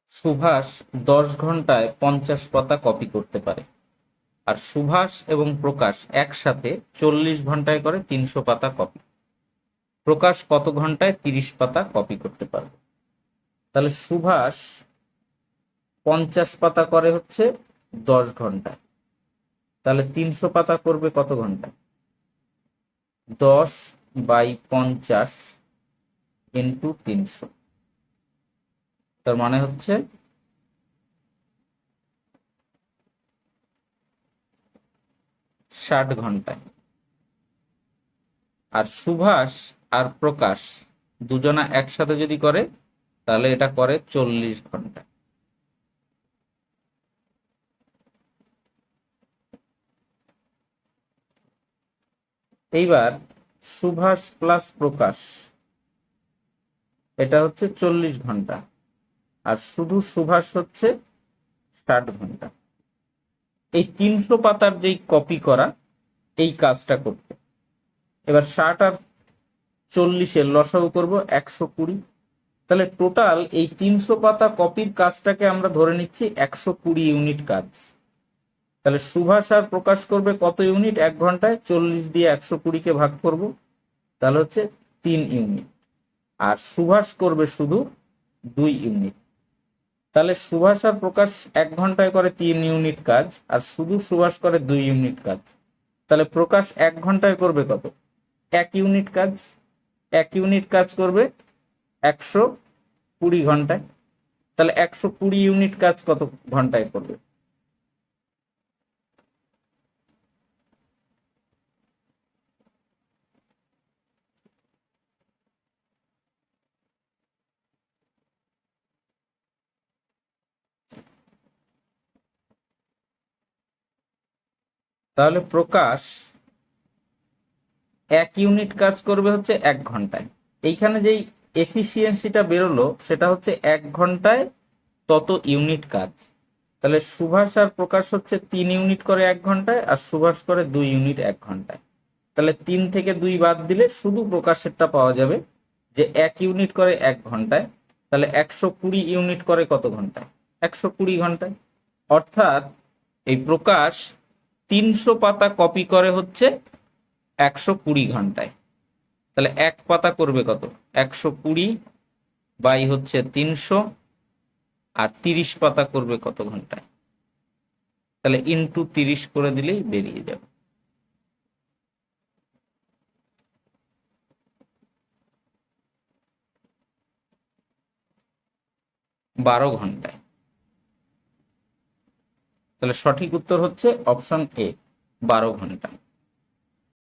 সুভাষ 10 ঘন্টায় 50 পাতা কপি করতে পারে, আর সুভাষ এবং প্রকাশ একসাথে 40 ঘন্টায় করে 300 পাতা কপি। প্রকাশ কত ঘন্টায় 30 পাতা কপি করতে পারবে? তাহলে সুভাষ 50 পাতা করে হচ্ছে 10 ঘন্টায়, তাহলে 300 পাতা করবে কত ঘন্টায়? 10/50 × 300, তার মানে হচ্ছে 60 ঘন্টায়। আর সুভাষ আর প্রকাশ দুজনা একসাথে যদি করে তাহলে এটা করে 40 ঘন্টায়। এইবার সুভাষ প্লাস প্রকাশ, এটা হচ্ছে 40 ঘন্টা, আর শুধু সুভাষ হচ্ছে 60 ঘন্টা। এই 300 পাতার যেই কপি করা, এই কাজটা করতে এবার 60 আর 40-এর লসাগু করব 120। তাহলে টোটাল এই 300 পাতা কপির কাজটাকে আমরা ধরে নিচ্ছি 120 ইউনিট কাজ। তাহলে সুভাষ আর প্রকাশ করবে কত ইউনিট 1 ঘন্টায়? 40 দিয়ে 120-কে ভাগ করব, তাহলে হচ্ছে 3 ইউনিট। আর সুভাষ করবে শুধু 2 ইউনিট। তাহলে সুভাষ আর প্রকাশ 1 ঘন্টায় করে 3 ইউনিট কাজ, আর শুধু সুভাষ করে 2 ইউনিট কাজ। তাহলে প্রকাশ 1 ঘন্টায় করবে কত? 1 ইউনিট কাজ। 1 ইউনিট কাজ করবে 120 ঘন্টায়। তাহলে 120 ইউনিট কাজ কত ঘন্টায় করবে? তাহলে প্রকাশ 1 ইউনিট কাজ করবে হচ্ছে 1 ঘন্টায়। এইখানে যেই এফিসিয়েন্সিটা বেরোলো সেটা হচ্ছে 1 ঘন্টায় তত ইউনিট কাজ। তাহলে সুভাষ আর প্রকাশ হচ্ছে 3 ইউনিট করে 1 ঘন্টায়, আর সুভাষ করে 2 ইউনিট 1 ঘন্টায়। তাহলে 3 থেকে 2 বাদ দিলে শুধু প্রকাশেরটা পাওয়া যাবে, যে 1 ইউনিট করে 1 ঘন্টায়। তাহলে 120 ইউনিট করে কত ঘন্টায়? 120 ঘন্টায়। অর্থাৎ এই প্রকাশ 300 পাতা কপি করে হচ্ছে 120 ঘন্টায়। তাহলে 1 পাতা করবে কত? 120 হচ্ছে 300, আর 30 পাতা করবে কত ঘন্টায়? তাহলে ইন্টু 30 করে দিলেই বেরিয়ে যাবে। 12 ঘন্টায়। তাহলে সঠিক উত্তর হচ্ছে অপশন এ, 12 ঘন্টা।